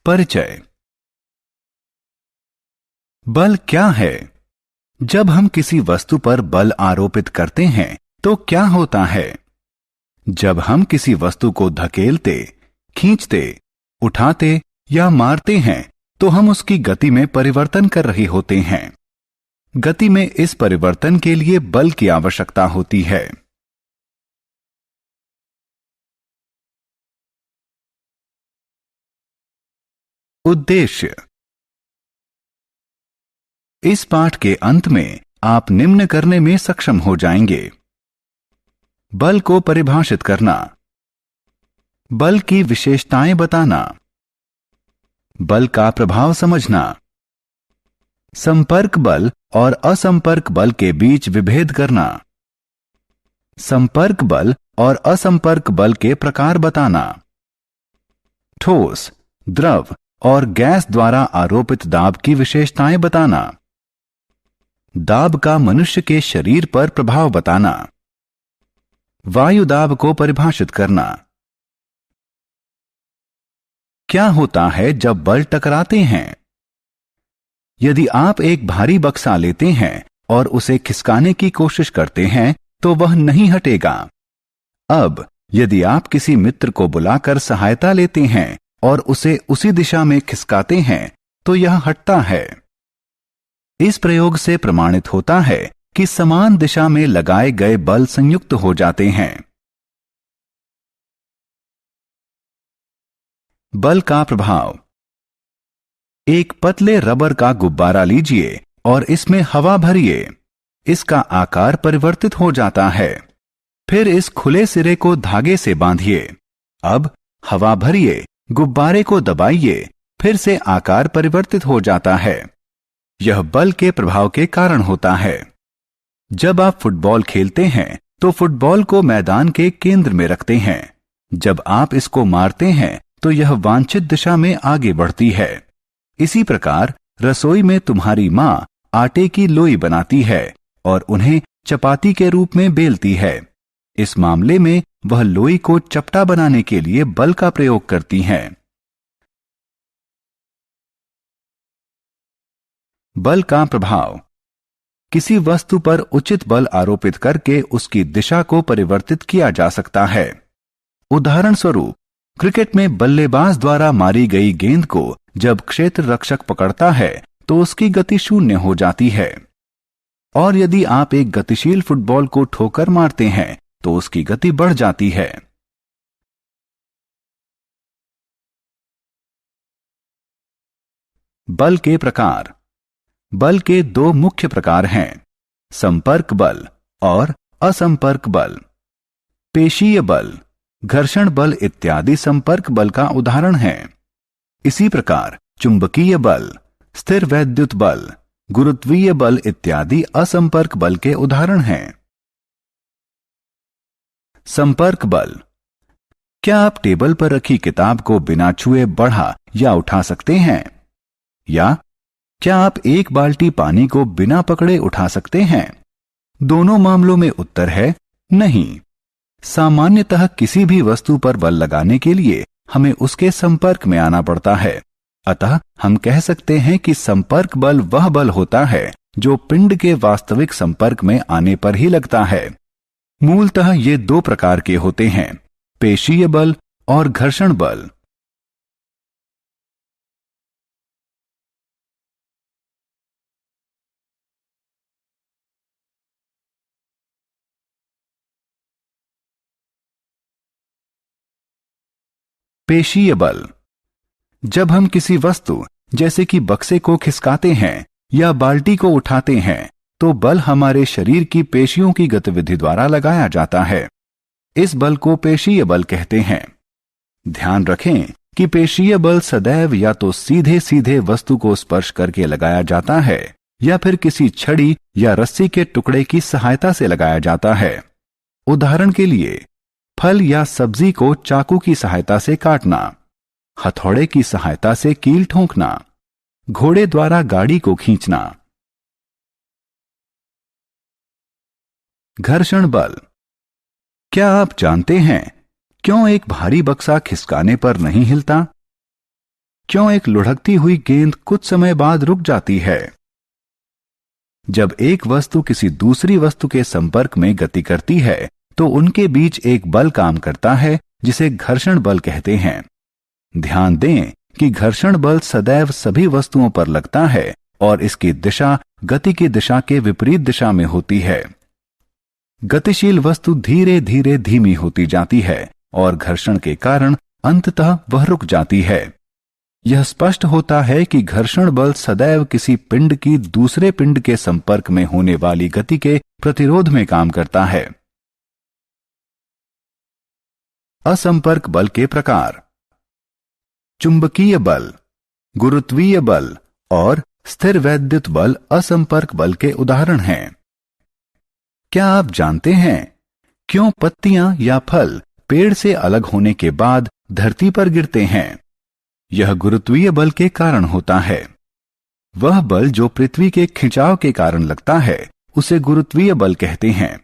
परिचय। बल क्या है? जब हम किसी वस्तु पर बल आरोपित करते हैं तो क्या होता है? जब हम किसी वस्तु को धकेलते, खींचते, उठाते या मारते हैं तो हम उसकी गति में परिवर्तन कर रहे होते हैं। गति में इस परिवर्तन के लिए बल की आवश्यकता होती है। उद्देश्य। इस पाठ के अंत में आप निम्न करने में सक्षम हो जाएंगे: बल को परिभाषित करना, बल की विशेषताएं बताना, बल का प्रभाव समझना, संपर्क बल और असंपर्क बल के बीच विभेद करना, संपर्क बल और असंपर्क बल के प्रकार बताना, ठोस, द्रव और गैस द्वारा आरोपित दाब की विशेषताएं बताना, दाब का मनुष्य के शरीर पर प्रभाव बताना, वायु दाब को परिभाषित करना। क्या होता है जब बल टकराते हैं? यदि आप एक भारी बक्सा लेते हैं और उसे खिसकाने की कोशिश करते हैं तो वह नहीं हटेगा। अब यदि आप किसी मित्र को बुलाकर सहायता लेते हैं और उसे उसी दिशा में खिसकाते हैं तो यह हटता है। इस प्रयोग से प्रमाणित होता है कि समान दिशा में लगाए गए बल संयुक्त हो जाते हैं। बल का प्रभाव। एक पतले रबर का गुब्बारा लीजिए और इसमें हवा भरिए। इसका आकार परिवर्तित हो जाता है। फिर इस खुले सिरे को धागे से बांधिए। अब हवा भरिए, गुब्बारे को दबाइए, फिर से आकार परिवर्तित हो जाता है। यह बल के प्रभाव के कारण होता है। जब आप फुटबॉल खेलते हैं तो फुटबॉल को मैदान के केंद्र में रखते हैं। जब आप इसको मारते हैं तो यह वांछित दिशा में आगे बढ़ती है। इसी प्रकार रसोई में तुम्हारी मां आटे की लोई बनाती है और उन्हें चपाती के रूप में बेलती है। इस मामले में वह लोई को चपटा बनाने के लिए बल का प्रयोग करती हैं। बल का प्रभाव। किसी वस्तु पर उचित बल आरोपित करके उसकी दिशा को परिवर्तित किया जा सकता है। उदाहरण स्वरूप, क्रिकेट में बल्लेबाज द्वारा मारी गई गेंद को जब क्षेत्र रक्षक पकड़ता है तो उसकी गति शून्य हो जाती है। और यदि आप एक गतिशील फुटबॉल को ठोकर मारते हैं तो उसकी गति बढ़ जाती है। बल के प्रकार। बल के दो मुख्य प्रकार हैं: संपर्क बल और असंपर्क बल। पेशीय बल, घर्षण बल इत्यादि संपर्क बल का उदाहरण हैं। इसी प्रकार चुंबकीय बल, स्थिर वैद्युत बल, गुरुत्वीय बल इत्यादि असंपर्क बल के उदाहरण हैं। संपर्क बल। क्या आप टेबल पर रखी किताब को बिना छुए बढ़ा या उठा सकते हैं? या क्या आप एक बाल्टी पानी को बिना पकड़े उठा सकते हैं? दोनों मामलों में उत्तर है नहीं। सामान्यतः किसी भी वस्तु पर बल लगाने के लिए हमें उसके संपर्क में आना पड़ता है। अतः हम कह सकते हैं कि संपर्क बल वह बल होता है जो पिंड के वास्तविक संपर्क में आने पर ही लगता है। मूलतः ये दो प्रकार के होते हैं: पेशीय बल और घर्षण बल। पेशीय बल। जब हम किसी वस्तु जैसे कि बक्से को खिसकाते हैं या बाल्टी को उठाते हैं तो बल हमारे शरीर की पेशियों की गतिविधि द्वारा लगाया जाता है। इस बल को पेशीय बल कहते हैं। ध्यान रखें कि पेशीय बल सदैव या तो सीधे सीधे वस्तु को स्पर्श करके लगाया जाता है या फिर किसी छड़ी या रस्सी के टुकड़े की सहायता से लगाया जाता है। उदाहरण के लिए, फल या सब्जी को चाकू की सहायता से काटना, हथौड़े की सहायता से कील ठोंकना, घोड़े द्वारा गाड़ी को खींचना। घर्षण बल। क्या आप जानते हैं क्यों एक भारी बक्सा खिसकाने पर नहीं हिलता? क्यों एक लुढ़कती हुई गेंद कुछ समय बाद रुक जाती है? जब एक वस्तु किसी दूसरी वस्तु के संपर्क में गति करती है तो उनके बीच एक बल काम करता है जिसे घर्षण बल कहते हैं। ध्यान दें कि घर्षण बल सदैव सभी वस्तुओं पर लगता है और इसकी दिशा गति की दिशा के विपरीत दिशा में होती है। गतिशील वस्तु धीरे धीरे धीमी होती जाती है और घर्षण के कारण अंततः वह रुक जाती है। यह स्पष्ट होता है कि घर्षण बल सदैव किसी पिंड की दूसरे पिंड के संपर्क में होने वाली गति के प्रतिरोध में काम करता है। असंपर्क बल के प्रकार। चुंबकीय बल, गुरुत्वीय बल और स्थिर वैद्युत बल असंपर्क बल के उदाहरण हैं। क्या आप जानते हैं क्यों पत्तियां या फल पेड़ से अलग होने के बाद धरती पर गिरते हैं? यह गुरुत्वीय बल के कारण होता है। वह बल जो पृथ्वी के खिंचाव के कारण लगता है उसे गुरुत्वीय बल कहते हैं।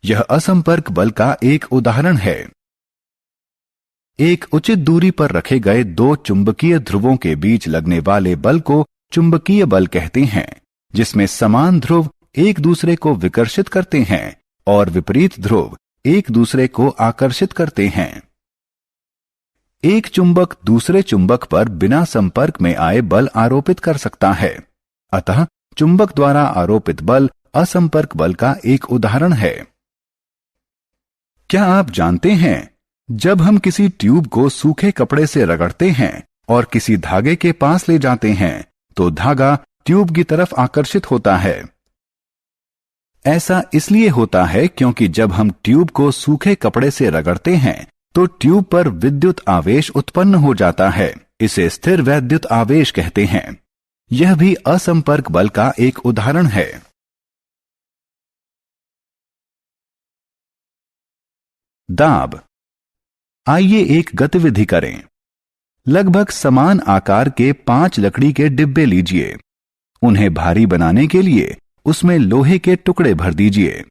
यह असंपर्क बल का एक उदाहरण है। एक उचित दूरी पर रखे गए दो चुंबकीय ध्रुवों के बीच लगने वाले बल को चुंबकीय बल कहते हैं, जिसमें समान ध्रुव एक दूसरे को विकर्षित करते हैं और विपरीत ध्रुव एक दूसरे को आकर्षित करते हैं। एक चुंबक दूसरे चुंबक पर बिना संपर्क में आए बल आरोपित कर सकता है, अतः चुंबक द्वारा आरोपित बल असंपर्क बल का एक उदाहरण है। क्या आप जानते हैं जब हम किसी ट्यूब को सूखे कपड़े से रगड़ते हैं और किसी धागे के पास ले जाते हैं तो धागा ट्यूब की तरफ आकर्षित होता है? ऐसा इसलिए होता है क्योंकि जब हम ट्यूब को सूखे कपड़े से रगड़ते हैं तो ट्यूब पर विद्युत आवेश उत्पन्न हो जाता है। इसे स्थिर वैद्युत आवेश कहते हैं। यह भी असंपर्क बल का एक उदाहरण है। दाब। आइए एक गतिविधि करें। लगभग समान आकार के 5 लकड़ी के डिब्बे लीजिए। उन्हें भारी बनाने के लिए उसमें लोहे के टुकड़े भर दीजिए।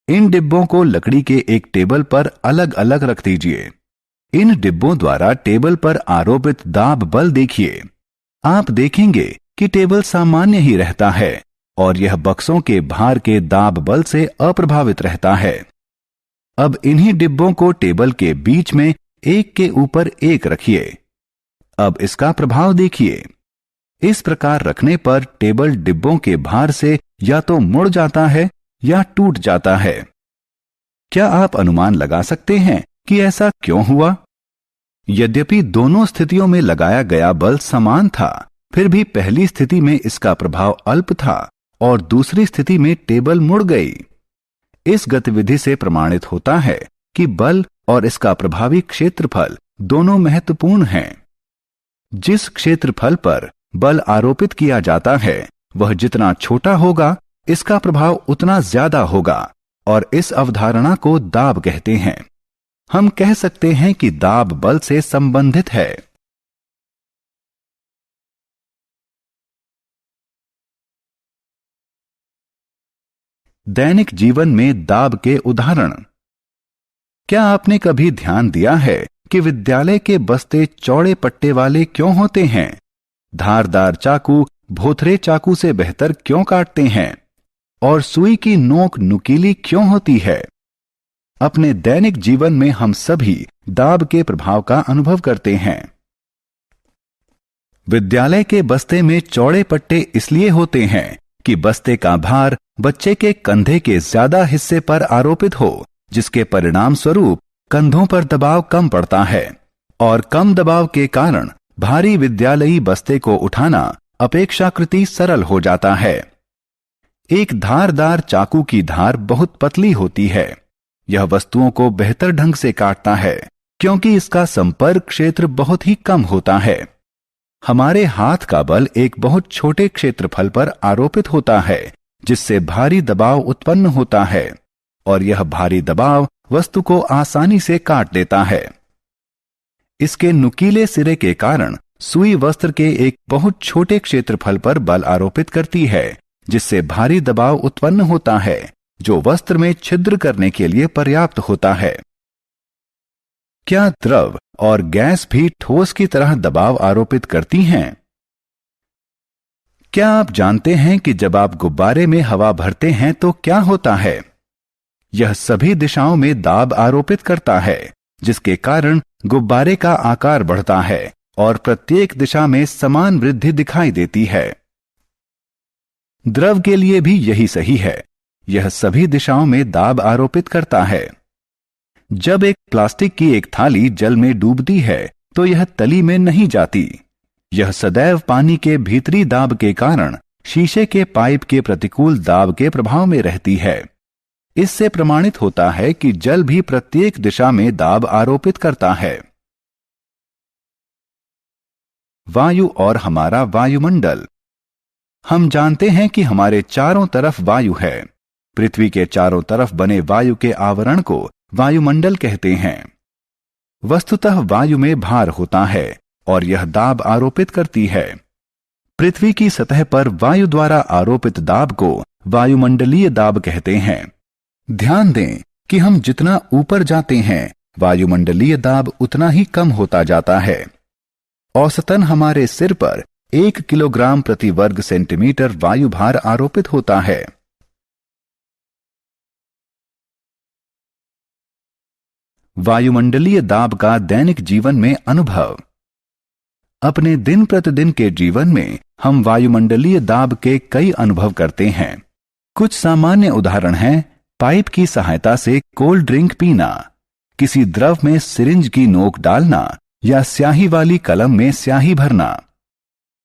इन डिब्बों को लकड़ी के एक टेबल पर अलग अलग रख दीजिए। इन डिब्बों द्वारा टेबल पर आरोपित दाब बल देखिए। आप देखेंगे कि टेबल सामान्य ही रहता है और यह बक्सों के भार के दाब बल से अप्रभावित रहता है। अब इन्हीं डिब्बों को टेबल के बीच में एक के ऊपर एक रखिए। अब इसका प्रभाव देखिए। इस प्रकार रखने पर टेबल डिब्बों के भार से या तो मुड़ जाता है या टूट जाता है। क्या आप अनुमान लगा सकते हैं कि ऐसा क्यों हुआ? यद्यपि दोनों स्थितियों में लगाया गया बल समान था, फिर भी पहली स्थिति में इसका प्रभाव अल्प था और दूसरी स्थिति में टेबल मुड़ गई। इस गतिविधि से प्रमाणित होता है कि बल और इसका प्रभावी क्षेत्रफल दोनों महत्वपूर्ण हैं। जिस क्षेत्रफल पर बल आरोपित किया जाता है वह जितना छोटा होगा इसका प्रभाव उतना ज्यादा होगा और इस अवधारणा को दाब कहते हैं। हम कह सकते हैं कि दाब बल से संबंधित है। दैनिक जीवन में दाब के उदाहरण। क्या आपने कभी ध्यान दिया है कि विद्यालय के बस्ते चौड़े पट्टे वाले क्यों होते हैं? धारदार चाकू भोथरे चाकू से बेहतर क्यों काटते हैं? और सुई की नोक नुकीली क्यों होती है? अपने दैनिक जीवन में हम सभी दाब के प्रभाव का अनुभव करते हैं। विद्यालय के बस्ते में चौड़े पट्टे इसलिए होते हैं कि बस्ते का भार बच्चे के कंधे के ज्यादा हिस्से पर आरोपित हो, जिसके परिणाम स्वरूप कंधों पर दबाव कम पड़ता है और कम दबाव के कारण भारी विद्यालयी बस्ते को उठाना अपेक्षाकृत सरल हो जाता है। एक धारदार चाकू की धार बहुत पतली होती है। यह वस्तुओं को बेहतर ढंग से काटता है क्योंकि इसका संपर्क क्षेत्र बहुत ही कम होता है। हमारे हाथ का बल एक बहुत छोटे क्षेत्रफल पर आरोपित होता है, जिससे भारी दबाव उत्पन्न होता है और यह भारी दबाव वस्तु को आसानी से काट देता है। इसके नुकीले सिरे के कारण सुई वस्त्र के एक बहुत छोटे क्षेत्रफल पर बल आरोपित करती है, जिससे भारी दबाव उत्पन्न होता है जो वस्त्र में छिद्र करने के लिए पर्याप्त होता है। क्या द्रव और गैस भी ठोस की तरह दबाव आरोपित करती हैं। क्या आप जानते हैं कि जब आप गुब्बारे में हवा भरते हैं तो क्या होता है? यह सभी दिशाओं में दाब आरोपित करता है, जिसके कारण गुब्बारे का आकार बढ़ता है और प्रत्येक दिशा में समान वृद्धि दिखाई देती है। द्रव के लिए भी यही सही है। यह सभी दिशाओं में दाब आरोपित करता है। जब एक प्लास्टिक की एक थाली जल में डूबती है तो यह तली में नहीं जाती। यह सदैव पानी के भीतरी दाब के कारण शीशे के पाइप के प्रतिकूल दाब के प्रभाव में रहती है। इससे प्रमाणित होता है कि जल भी प्रत्येक दिशा में दाब आरोपित करता है। वायु और हमारा वायुमंडल। हम जानते हैं कि हमारे चारों तरफ वायु है। पृथ्वी के चारों तरफ बने वायु के आवरण को वायुमंडल कहते हैं। वस्तुतः वायु में भार होता है और यह दाब आरोपित करती है। पृथ्वी की सतह पर वायु द्वारा आरोपित दाब को वायुमंडलीय दाब कहते हैं। ध्यान दें कि हम जितना ऊपर जाते हैं वायुमंडलीय दाब उतना ही कम होता जाता है। औसतन हमारे सिर पर 1 किलोग्राम प्रति वर्ग सेंटीमीटर वायु भार आरोपित होता है। वायुमंडलीय दाब का दैनिक जीवन में अनुभव। अपने दिन प्रतिदिन के जीवन में हम वायुमंडलीय दाब के कई अनुभव करते हैं। कुछ सामान्य उदाहरण हैं पाइप की सहायता से कोल्ड ड्रिंक पीना, किसी द्रव में सिरिंज की नोक डालना या स्याही वाली कलम में स्याही भरना।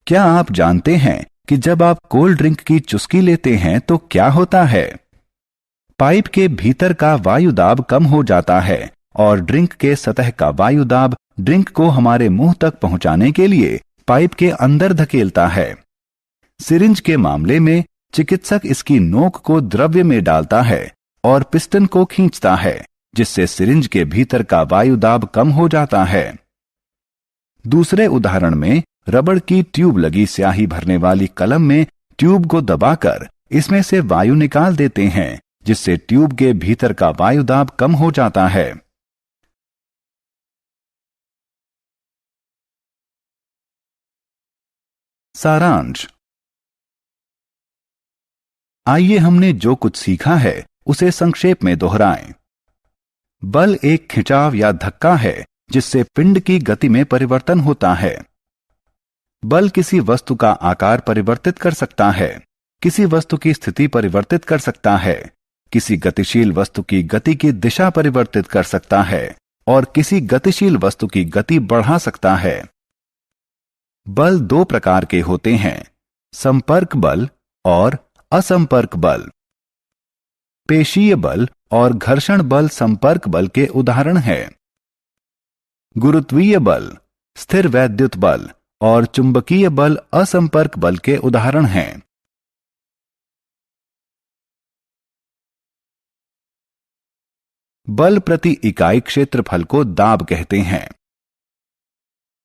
क्या आप जानते हैं कि जब आप कोल्ड ड्रिंक की चुस्की लेते हैं तो क्या होता है? पाइप के भीतर का वायु दाब कम हो जाता है और ड्रिंक के सतह का वायु दाब ड्रिंक को हमारे मुंह तक पहुंचाने के लिए पाइप के अंदर धकेलता है। सिरिंज के मामले में चिकित्सक इसकी नोक को द्रव्य में डालता है और पिस्टन को खींचता है, जिससे सिरिंज के भीतर का वायु दाब कम हो जाता है। दूसरे उदाहरण में रबड़ की ट्यूब लगी स्याही भरने वाली कलम में ट्यूब को दबाकर इसमें से वायु निकाल देते हैं, जिससे ट्यूब के भीतर का वायु दाब कम हो जाता है। सारांश। आइए हमने जो कुछ सीखा है उसे संक्षेप में दोहराएं। बल एक खिंचाव या धक्का है जिससे पिंड की गति में परिवर्तन होता है। बल किसी वस्तु का आकार परिवर्तित कर सकता है, किसी वस्तु की स्थिति परिवर्तित कर सकता है, किसी गतिशील वस्तु की गति की दिशा परिवर्तित कर सकता है और किसी गतिशील वस्तु की गति बढ़ा सकता है। बल दो प्रकार के होते हैं, संपर्क बल और असंपर्क बल। पेशीय बल और घर्षण बल संपर्क बल के उदाहरण हैं। गुरुत्वीय बल, स्थिर वैद्युत बल और चुंबकीय बल असंपर्क बल के उदाहरण हैं। बल प्रति इकाई क्षेत्रफल को दाब कहते हैं।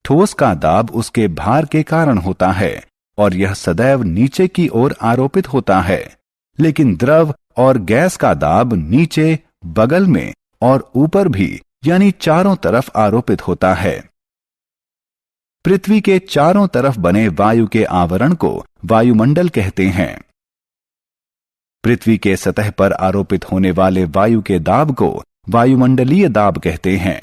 ठोस का दाब उसके भार के कारण होता है और यह सदैव नीचे की ओर आरोपित होता है, लेकिन द्रव और गैस का दाब नीचे, बगल में और ऊपर भी यानी चारों तरफ आरोपित होता है। पृथ्वी के चारों तरफ बने वायु के आवरण को वायुमंडल कहते हैं। पृथ्वी के सतह पर आरोपित होने वाले वायु के दाब को वायुमंडलीय दाब कहते हैं।